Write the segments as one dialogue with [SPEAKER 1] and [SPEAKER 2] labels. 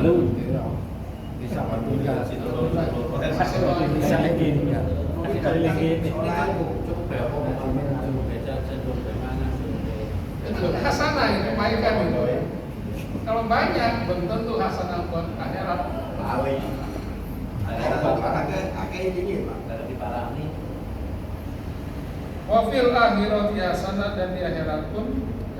[SPEAKER 1] belum bisa menunda bisa lagi
[SPEAKER 2] itu hasanah itu kebaikan itu. Kalau banyak belum tentu hasanah buat akhirat. Wafil akhirat hasanah, dan di akhirat pun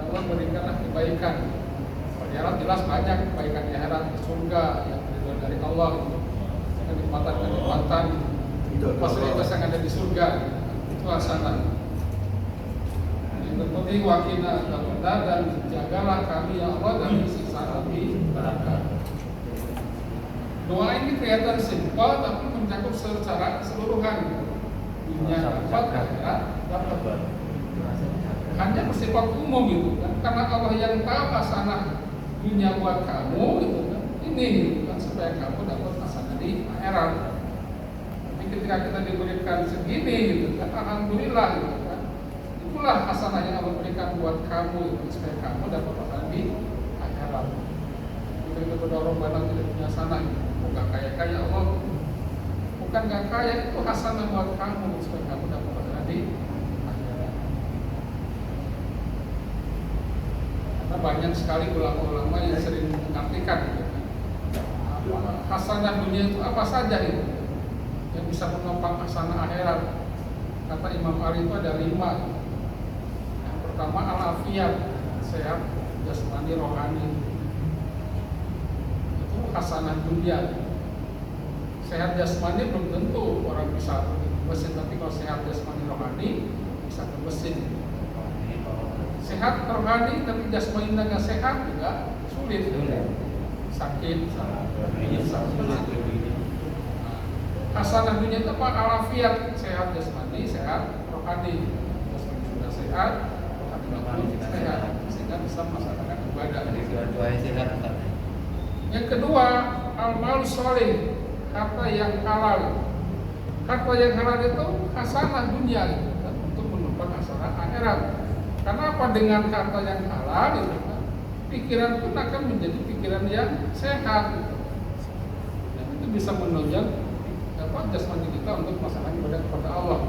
[SPEAKER 2] Allah berikanlah kebaikan. Di akhirat jelas banyak kebaikan di akhirat, di surga yang ridho dari Allah, kenikmatan fasilitas yang ada di surga, itu hasanah. Yang terpenting wakina benar, dan jagalah kami ya Allah dari siksa api neraka. Doa ini kelihatan simpel tapi mencakup secara keseluruhan. Dunia dapat, akhirat dapat. Hanya bersifat umum gitu kan, karena Allah yang tahu hasanah dunia buat kamu gitu kan. Ini gitu kan, supaya kamu dapat hasanah di akhirat. Tapi ketika kita diberikan segini gitu kan, alhamdulillah gitu kan. Itulah hasanah yang Allah berikan buat kamu gitu, supaya kamu dapat hasanah di akhirat. Kita berdoa Rabbana tidak punya hasanah gitu. Bukan kaya Allah, bukan gak kaya, itu hasanah buat kamu supaya kamu dapat hasanah di akhirat. Karena banyak sekali ulama-ulama yang sering mengartikan gitu, hasanah dunia itu apa saja itu yang bisa menopang hasanah akhirat. Kata Imam Ali itu ada 5. Yang pertama al-afiyat, sehat jasmani rohani. Hasanah dunia. Sehat jasmani belum tentu orang bisa pergi ke mesin, tapi kalau sehat jasmani rohani bisa ke mesin. Sehat rohani tapi jasmani nggak sehat juga sulit, sakit. Hasanah dunia itu apa? Alafiat, sehat jasmani, sehat rohani. Jasmani sudah sehat, rohani sehat, sehingga bisa melaksanakan ibadah. Yang kedua, al-mal sholih, harta yang halal. Harta yang halal itu hasanah dunia gitu, kan, untuk menopang hasanah akhirat. Karena apa? Dengan harta yang halal gitu, kan, pikiran pun akan menjadi pikiran yang sehat gitu. Dan itu bisa menunjang jasmani kita untuk melaksanakan ibadah kepada Allah.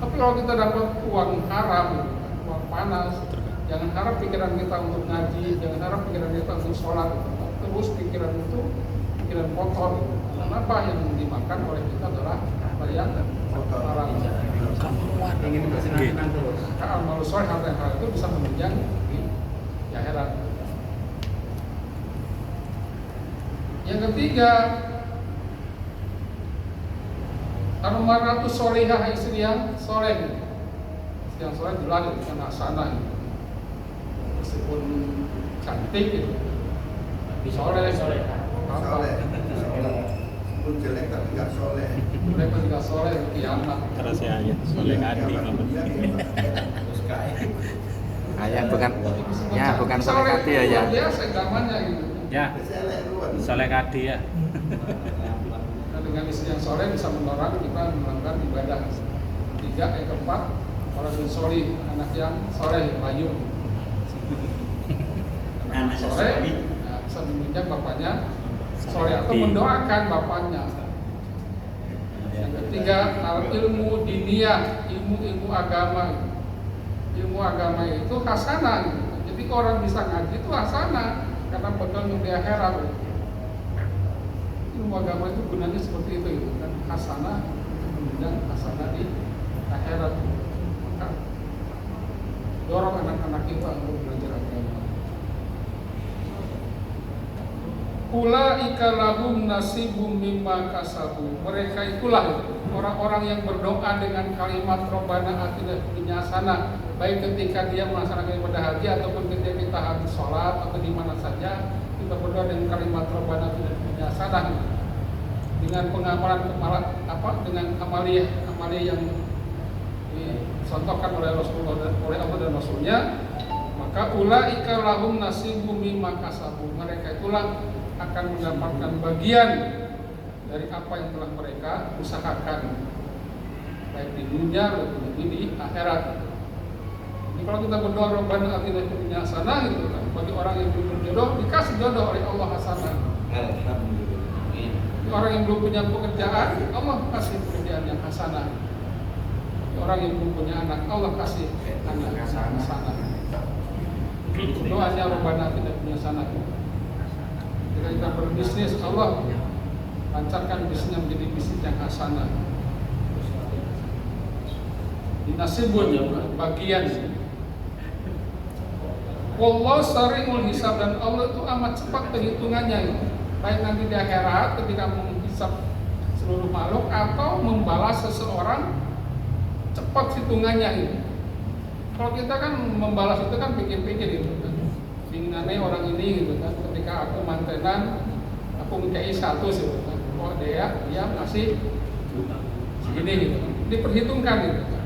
[SPEAKER 2] Tapi kalau kita dapat uang haram gitu, kan, uang panas, jangan harap pikiran kita untuk ngaji, jangan harap pikiran kita untuk sholat gitu. Terus pikiran itu pikiran kotor. Kenapa yang dimakan oleh kita adalah apa yang haram. Ingin bersenang-senang terus. Amal soleh harta yang halal itu bisa menunjang di akhirat. Yang ketiga, al-mar'atu sholihah, istri yang soleh. Istri yang soleh jelas bukan hasanah. Meskipun cantik gitu. Soleh.
[SPEAKER 3] Pun jelek tapi nggak soleh.
[SPEAKER 2] Jelek tapi nggak soleh, kiamat.
[SPEAKER 1] Terus ya aja, soleh hati.
[SPEAKER 4] Ya bukan soleh hati ya.
[SPEAKER 2] Ya segamannya gitu.
[SPEAKER 1] Ya, soleh hati ya.
[SPEAKER 2] Nah, dengan istri yang soleh bisa mendorong kita melakukan ibadah. 3, yang keempat, orang yang soleh, anak yang soleh, layu. Anak soleh bisa menunjang bapaknya soleh atau mendoakan bapaknya. Yang ketiga, ilmu diniyah, ilmu agama. Ilmu agama itu hasanah. Jadi kalau orang bisa ngaji itu hasanah karena bekal di akhirat. Ilmu agama itu gunanya seperti itu kan, hasanah menunjang hasanah di akhirat. Maka dorong anak-anak kita untuk belajar agama. Ulaika lahum nasibum mimma kasabu. Mereka itulah orang-orang yang berdoa dengan kalimat Rabbana atina fid dunya hasanah, baik ketika dia melaksanakan ibadah haji ataupun ketika kita habis sholat atau di mana saja kita berdoa dengan kalimat Rabbana atina fid dunya hasanah dengan pengamalan dengan amaliyah yang dicontohkan oleh Rasulullah, oleh Allah dan Rasulnya. Maka ulaika lahum nasibum mimma kasabu. Mereka itulah akan mendapatkan bagian dari apa yang telah mereka usahakan, baik di dunia maupun di akhirat. Jadi kalau kita berdoa Rabbana atina fid dunya hasanah gitu kan, Bagi orang yang belum berjodoh, dikasih jodoh oleh Allah hasanah. Bagi orang yang belum punya pekerjaan, Allah kasih pekerjaan yang hasanah. Bagi orang yang belum punya anak, Allah kasih anak hasanah. Doanya Rabbana tidak punya hasanah. Ketika kita berbisnis, Allah lancarkan bisnisnya menjadi bisnis yang hasanah. Dinasibun bagian. Wallahu sari'ul hisab, dan Allah itu amat cepat perhitungannya. Baik nanti di akhirat ketika menghisab seluruh makhluk atau membalas seseorang, cepat hitungannya itu. Kalau kita kan membalas itu kan pikir-pikir gitu kan. Pinginannya orang ini gitu kan. Ketika aku mantenan, aku ngekei 100 gitu kan. Oh dia ngasih segini gitu kan. Diperhitungkan gitu kan.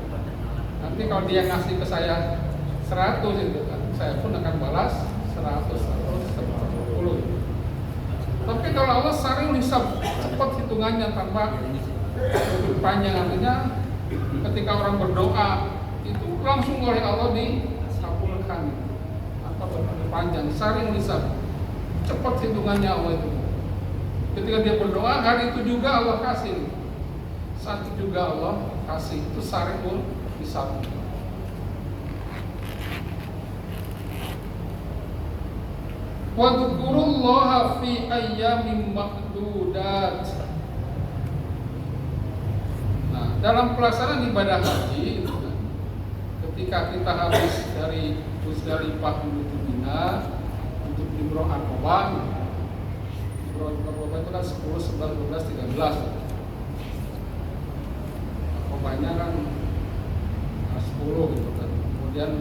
[SPEAKER 2] Nanti kalau dia ngasih ke saya 100 gitu kan, saya pun akan balas 100 atau 110. Tapi kalau Allah sering hisab, cepat hitungannya tanpa panjang. Artinya ketika orang berdoa itu langsung oleh Allah dikabulkan tanpa berpanjang. Sering hisab, cepat hitungannya Allah itu. Ketika dia berdoa, hari itu juga Allah kasih, saat itu juga Allah kasih. Itu sariul hisab. Wadhkurullaha fi ayyamin ma'dudat. Nah, dalam pelaksanaan ibadah haji, ketika kita habis dari Musdalifah menuju Mina untuk Jumroh Aqabah, Jumroh Aqabah itu kan 10, 11, 12, 13. Aqabahnya kan 10 gitu kan. Kemudian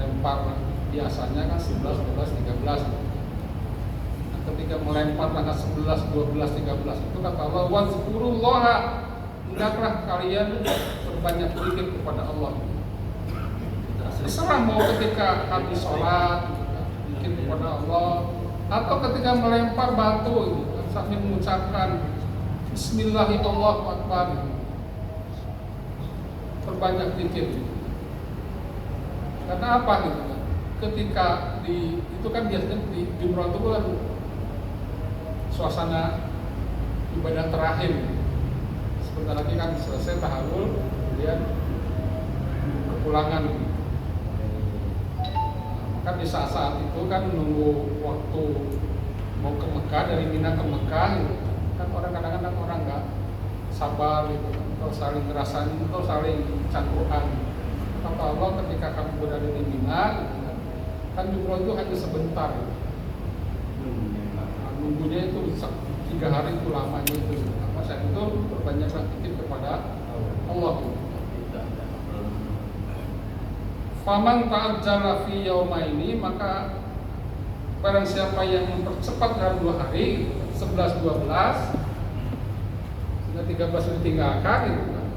[SPEAKER 2] lempar biasanya kan 11, 12, 13. Nah, ketika melempar tanggal 11, 12, 13 itu kata Allah, wazkurullaha, hendaklah kalian berbanyak zikir kepada Allah. Terserah mau ketika habis sholat zikir kepada Allah, atau ketika melempar batu sambil mengucapkan Bismillahirrahmanirrahim, berbanyak zikir. Karena apa gitu kan? Ketika itu kan biasanya di Jumroh itu kan suasana ibadah terakhir. Sebentar lagi kan selesai tahallul, kemudian kepulangan. Maka di saat-saat itu kan nunggu waktu mau ke Mekah, dari Mina ke Mekah gitu. Kan orang kadang-kadang orang nggak sabar gitu kan, atau saling ngerasain, atau saling cangkruan. Kata Allah, ketika kamu berada di Mina gitu, kan Jumroh itu hanya sebentar. Nunggunya itu 3 hari itu lamanya itu. Maka saat itu berbanyaklah zikir kepada Allah. Faman ta'ajjala fi yaumaini, maka barang siapa yang mempercepat dalam 2 hari, 11, 12, sehingga 13 ditinggalkan gitu kan.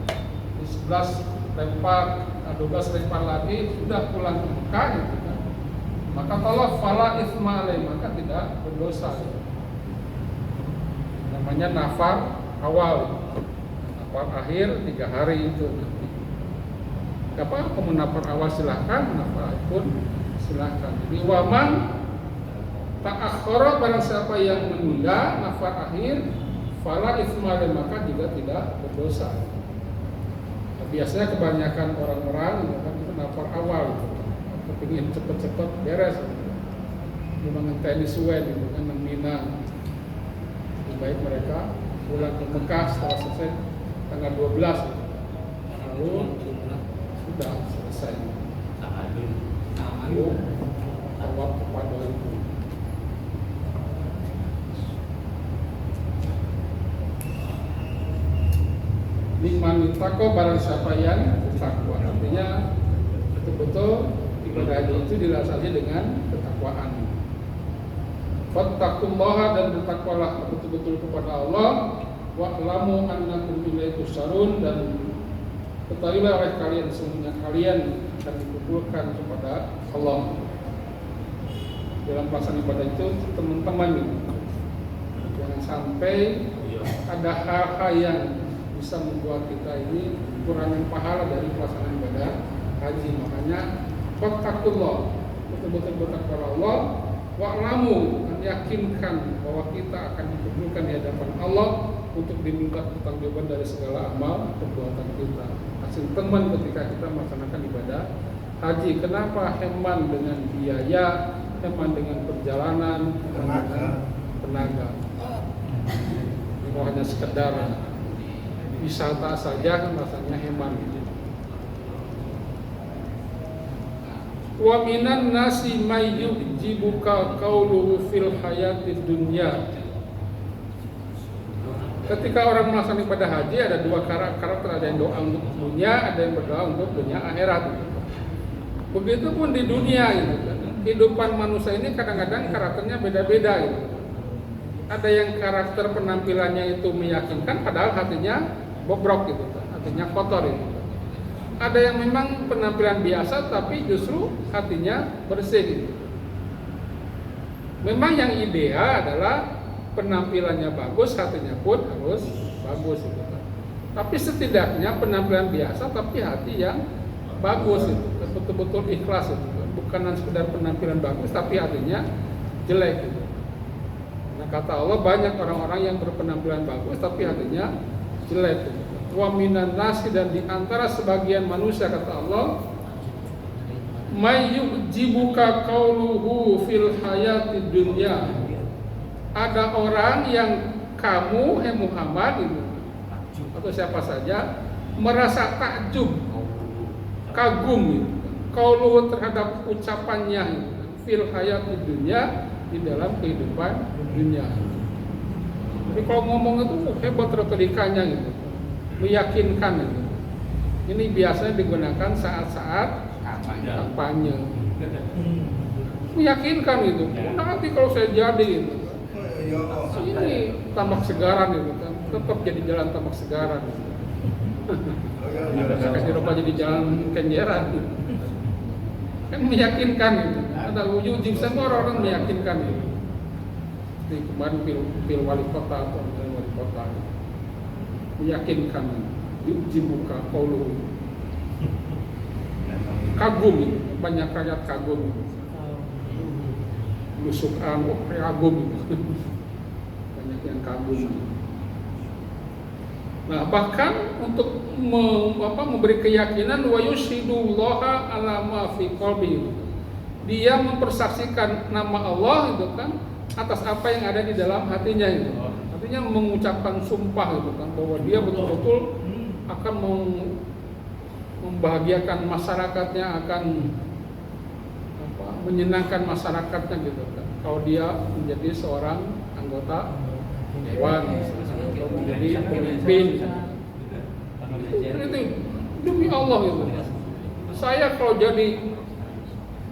[SPEAKER 2] Di 11 lempar, 12 lempar lagi, sudah pulang ke Mekah gitu kan. Maka Allah fala itsma alaih, maka tidak berdosa. Namanya nafar awal, nafar akhir 3 hari itu. Gak apa-apa, mau nafar awal silahkan, nafar akhir pun silahkan. Jadi waman ta'akhkhara, barang siapa yang menunda nafar akhir, fala itsma alaih, maka juga tidak berdosa. Nah, biasanya kebanyakan orang-orang itu nafar awal gitu. Kepingin cepet-cepet beres, memang ngenteni suwe gitu kan, nang Mina. Lebih baik mereka pulang ke Mekah setelah selesai tanggal 12 gitu. Lalu sudah selesai. Lalu tawaf kepada itu. Liman ittaqo, barang siapa yang bertakwa. Artinya betul-betul ibadah haji itu dilasani dengan ketakwaan. Fattaqullaha, dan bertakwalah betul-betul kepada Allah. Wa'lamu annakum ilaihi tusharun, dan ketahuilah oleh kalian semuanya kalian akan dikumpulkan kepada Allah. Dalam pelaksanaan ibadah itu teman-teman, jangan sampai ada hal-hal yang bisa membuat kita ini kekurangan pahala dari pelaksanaan ibadah haji. Makanya fattaqullah, betul-betul bertakwa Allah. Wa'lamu, dan yakinkan bahwa kita akan dikumpulkan di hadapan Allah untuk diminta pertanggungjawaban dari segala amal perbuatan kita. Hasil teman ketika kita melaksanakan ibadah haji. Kenapa hemat dengan biaya, hemat dengan perjalanan, hemat dengan tenaga. Kalau hanya sekedar wisata saja kan rasanya hemat. Wa minan nasi may yujibuka qauluhu fil hayatid dunya. Ketika orang melaksanakan ibadah haji ada dua karakter, ada yang doa untuk dunia, ada yang berdoa untuk dunia akhirat. Begitupun di dunia gitu. Kehidupan manusia ini kadang-kadang karakternya beda-beda gitu. Ada yang karakter penampilannya itu meyakinkan padahal hatinya bobrok gitu, hatinya kotor gitu. Ada yang memang penampilan biasa tapi justru hatinya bersih gitu. Memang yang ideal adalah penampilannya bagus, hatinya pun harus bagus gitu. Tapi setidaknya penampilan biasa tapi hati yang bagus itu, betul-betul ikhlas itu. Bukan sekedar penampilan bagus tapi hatinya jelek gitu. Nah, kata Allah banyak orang-orang yang berpenampilan bagus tapi hatinya jelek gitu. Wa minan nasi, dan di antara sebagian manusia kata Allah may yujibuka qauluhu fil hayatid dunya. Ada orang yang kamu Muhammad itu atau siapa saja merasa takjub, kagum qauluhu terhadap ucapannya fil hayatid dunya, di dalam kehidupan dunia. Jadi kalau ngomong itu hebat retorikanya gitu, meyakinkan gitu. Ini biasanya digunakan saat-saat kampanye. Meyakinkan gitu. Nanti kalau saya jadi gitu, ini tambak segaran gitu kan, tetap jadi jalan tambak segaran. Kasih rupa jadi jalan kenjeran. Kan meyakinkan gitu. Ada wujud jimsan itu orang-orang meyakinkan gitu. Di kemarin pil wali kota atau wali kota gitu. Meyakinkan, dibuka qauluhu, kagum, banyak rakyat kagum, lusukan, kagum, banyak yang kagum. Nah, bahkan untuk memberi keyakinan wa yushidullaha ala ma fi qalbi, dia mempersaksikan nama Allah itu kan atas apa yang ada di dalam hatinya itu. Artinya mengucapkan sumpah gitu kan, bahwa dia betul-betul akan membahagiakan masyarakatnya, akan menyenangkan masyarakatnya gitu kan. Kalau dia menjadi seorang anggota dewan, atau menjadi pemimpin, itu demi Allah gitu. Saya kalau jadi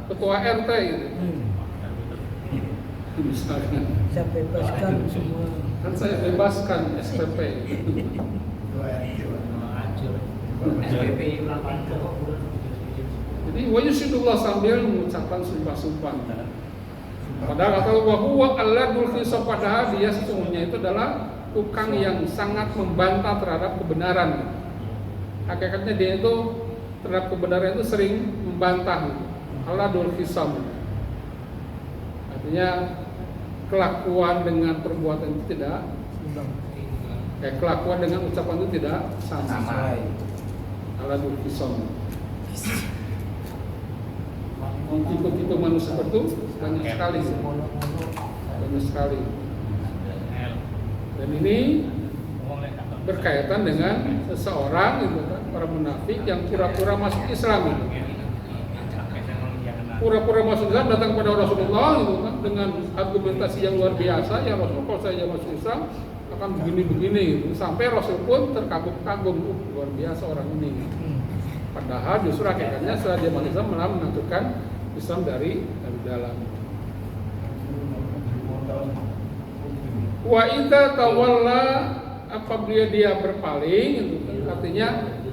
[SPEAKER 2] ketua RT gitu, misalkan
[SPEAKER 5] saya bebaskan semua.
[SPEAKER 2] Kan saya bebaskan SPP. Jadi wa yusidullah sambil mengucapkan sumpah-sumpah. Padahal kata wa huwa alladul khisab, padahal dia sesungguhnya itu adalah tukang yang sangat membantah terhadap kebenaran. Hakikatnya dia itu terhadap kebenaran itu sering membantah. Alladul khisab. Artinya kelakuan dengan perbuatan itu tidak kelakuan dengan ucapan itu tidak sama. Aladul kisam. Tipe-tipe manusia itu banyak sekali. Banyak sekali. Dan ini berkaitan dengan seseorang itu kan, para munafik yang pura-pura masuk Islam itu. Pura-pura masuk Islam, datang kepada Rasulullah gitu kan, dengan argumentasi yang luar biasa. Ya Rasul, kalau saya masuk Islam akan begini-begini gitu. Sampai Rasul pun terkagum-kagum, luar biasa orang ini. Padahal justru hakikatnya setelah dia masuk Islam malah menentukan Islam dari dalam. Wa idza tawalla, apabila dia berpaling gitu kan, artinya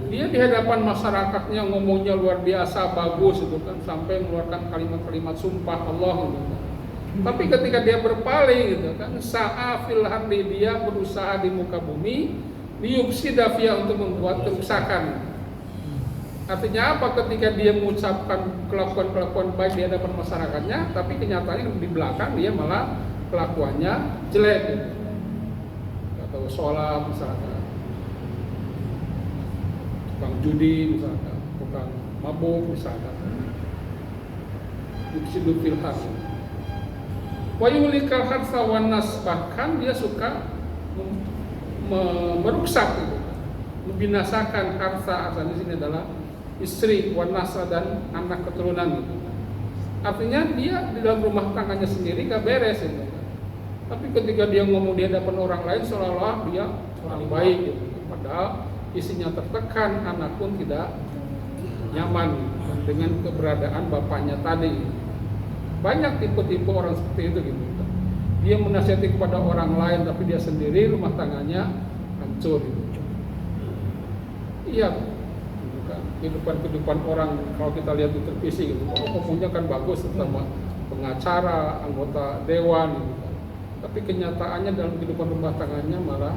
[SPEAKER 2] dia di hadapan masyarakatnya ngomongnya luar biasa bagus itu kan, sampai mengeluarkan kalimat-kalimat sumpah Allah gitu kan. Tapi ketika dia berpaling gitu kan, sa'a fil ardi, dia berusaha di muka bumi, liyufsida fiha, untuk membuat kerusakan. Artinya apa? Ketika dia mengucapkan kelakuan-kelakuan baik di hadapan masyarakatnya, tapi kenyataannya di belakang dia malah kelakuannya jelek gitu. Atau sholat misalkan, tukang judi misalkan, tukang mabuk misalkan, yufsidu fil ardh. Wa yuhlikal harsa wan nas, bahkan dia suka merusak gitu, membinasakan harta. Di sini adalah istri, wan nasa, dan anak keturunan gitu. Artinya dia di dalam rumah tangganya sendiri gak beres gitu. Tapi ketika dia ngomong di hadapan orang lain seolah-olah dia orang baik gitu. Padahal isinya tertekan, anak pun tidak nyaman dengan keberadaan bapaknya tadi. Banyak tipe-tipe orang seperti itu gitu. Dia menasihati kepada orang lain tapi dia sendiri rumah tangganya hancur gitu. Iya, kehidupan orang kalau kita lihat di televisi gitu, ngomongnya kan bagus tentang pengacara, anggota dewan gitu. Tapi kenyataannya dalam kehidupan rumah tangganya malah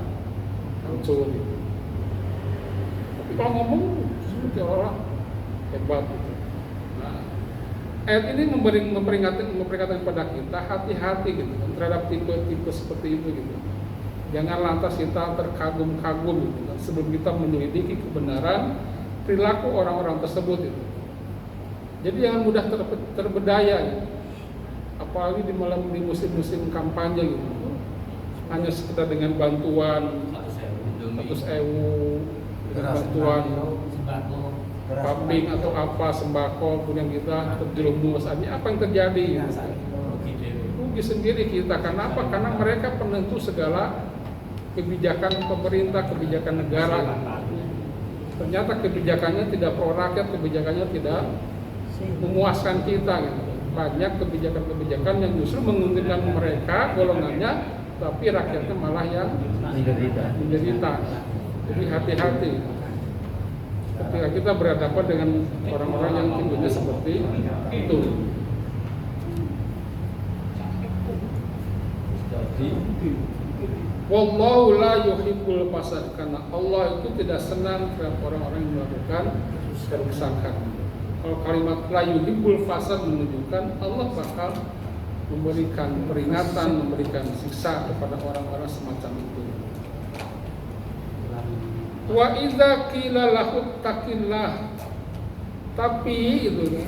[SPEAKER 2] hancur gitu. Tapi kalau ngomong seperti orang hebat gitu. Nah, ayat ini memperingatkan kepada kita hati-hati gitu terhadap tipe-tipe seperti itu gitu. Jangan lantas kita terkagum-kagum gitu, sebelum kita menyelidiki kebenaran perilaku orang-orang tersebut gitu. Jadi jangan mudah terbedaya gitu. Apalagi di musim-musim kampanye gitu. Hanya sekedar dengan bantuan 100.000, bantuan kambing atau apa, sembako, kemudian kita terjerumus. Apa yang terjadi gitu. Rugi sendiri kita. Karena apa? Karena mereka penentu segala kebijakan pemerintah, kebijakan negara. Ternyata kebijakannya tidak pro rakyat, kebijakannya tidak memuaskan kita gitu. Banyak kebijakan-kebijakan yang justru menguntungkan mereka, golongannya, tapi rakyatnya malah yang menderita. Jadi hati-hati ketika kita berhadapan dengan orang-orang yang tipenya seperti itu. Wallahu la yuhibbul fasad, karena Allah itu tidak senang terhadap orang-orang yang melakukan kerusakan. Kalau kalimat la yuhibbul fasad menunjukkan Allah bakal memberikan peringatan, memberikan siksa kepada orang-orang semacam itu. Wa idza qila lahu taqillah, tapi itu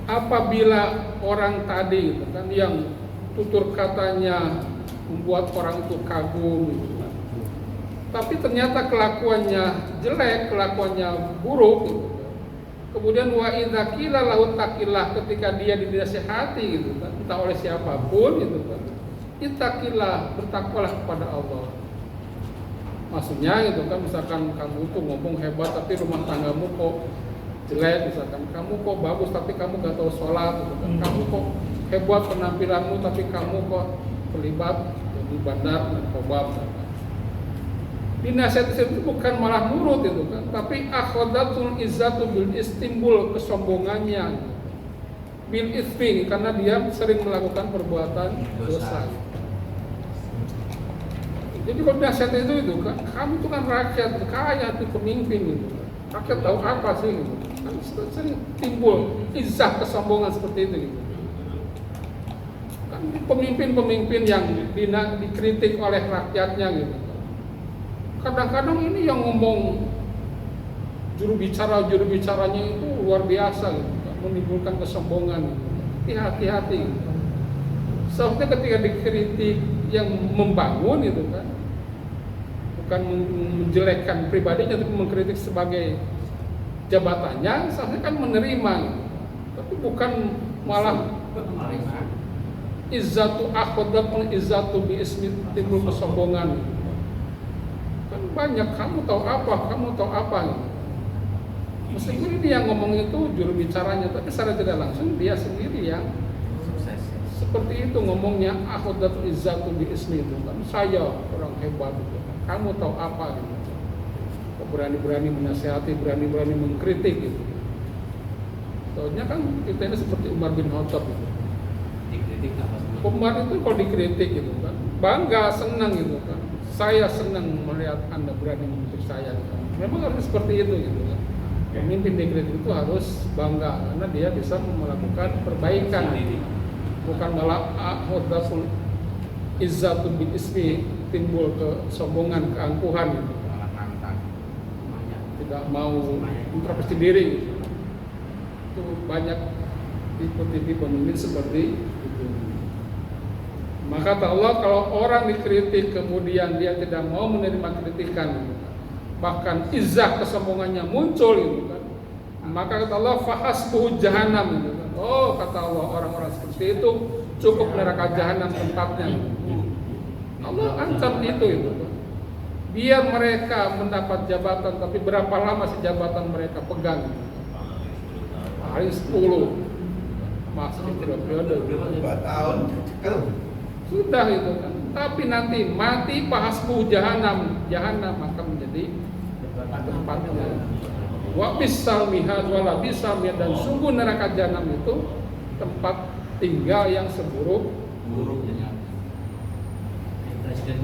[SPEAKER 2] apabila orang tadi itu kan yang tutur katanya membuat orang itu kagum gitu. Tapi ternyata kelakuannya jelek, kelakuannya buruk gitu. Kemudian wa idza qila lahu taqillah, ketika dia dinasihati gitu kan, entah oleh siapapun gitu kan, ittaqillah, bertakwalah kepada Allah. Maksudnya gitu kan, misalkan kamu tuh ngomong hebat tapi rumah tanggamu kok jelek, misalkan kamu kok bagus tapi kamu gak tahu sholat gitu kan. Kamu kok hebat penampilanmu tapi kamu kok terlibat di bandar narkoba misalkan. Dinasihati itu bukan malah nurut itu kan, tapi akhadatul izzatu bil istimbul, kesombongannya bil ismi, karena dia sering melakukan perbuatan dosa. Jadi kalau nasihat itu kan, kamu itu kan rakyat kaya, itu pemimpin gitu. Rakyat tahu apa sih gitu. Kan sering timbul izzah, kesombongan seperti itu gitu. Kan pemimpin-pemimpin yang dikritik oleh rakyatnya gitu. Kadang-kadang ini yang ngomong juru bicaranya itu luar biasa gitu, menimbulkan kesombongan gitu. Hati-hati gitu. Seharusnya ketika dikritik yang membangun itu kan, bukan menjelekkan pribadinya tapi mengkritik sebagai jabatannya, seharusnya kan menerima gitu. Tapi bukan malah izzatu akhodat, izzatu bi ismi, timbul kesombongan gitu. Kan banyak, kamu tahu apa gitu. Meskipun ini yang ngomong itu juru bicaranya, tapi secara tidak langsung dia sendiri yang seperti itu ngomongnya, akhodat izzatu bi ismi itu kan, saya orang hebat gitu. Kamu tahu apa gitu. Berani-berani menasihati, berani-berani mengkritik gitu. Soalnya kan kita ini seperti Umar bin Khattab gitu.
[SPEAKER 1] Dikritik apa?
[SPEAKER 2] Umar itu kalau dikritik gitu kan, bangga, senang gitu kan. Saya senang melihat Anda berani mengkritik saya gitu. Memang harus seperti itu gitu kan. Pemimpin dikritik itu harus bangga karena dia bisa melakukan perbaikan, bukan malah ahdasul izzatun bil ismi, timbul kesombongan, keangkuhan gitu. Tidak mau introspeksi diri gitu. Itu banyak tipe-tipe pemimpin seperti itu. Maka kata Allah, kalau orang dikritik kemudian dia tidak mau menerima kritikan, bahkan izzah kesombongannya muncul gitu kan, maka kata Allah fahasbuhu jahannam gitu kan. Oh, kata Allah, orang-orang seperti itu cukup neraka jahanam tempatnya. Allah ancam itu kan. Biar mereka mendapat jabatan, tapi berapa lama sih jabatan mereka pegang? Paling 10 masih tidak periode
[SPEAKER 3] 2 tahun kan
[SPEAKER 2] sudah itu kan. Tapi nanti mati fahasbuhu jahanam akan menjadi tempatnya. Wa bisal mihad wala bisal mihad, dan sungguh neraka jahanam itu tempat tinggal yang seburuk-buruknya.
[SPEAKER 1] Presiden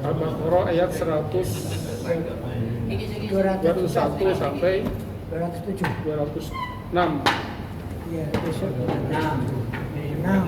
[SPEAKER 2] Al-Baqarah ayat 101 sampai
[SPEAKER 5] 207.
[SPEAKER 2] 206.
[SPEAKER 5] Iya, besok 6.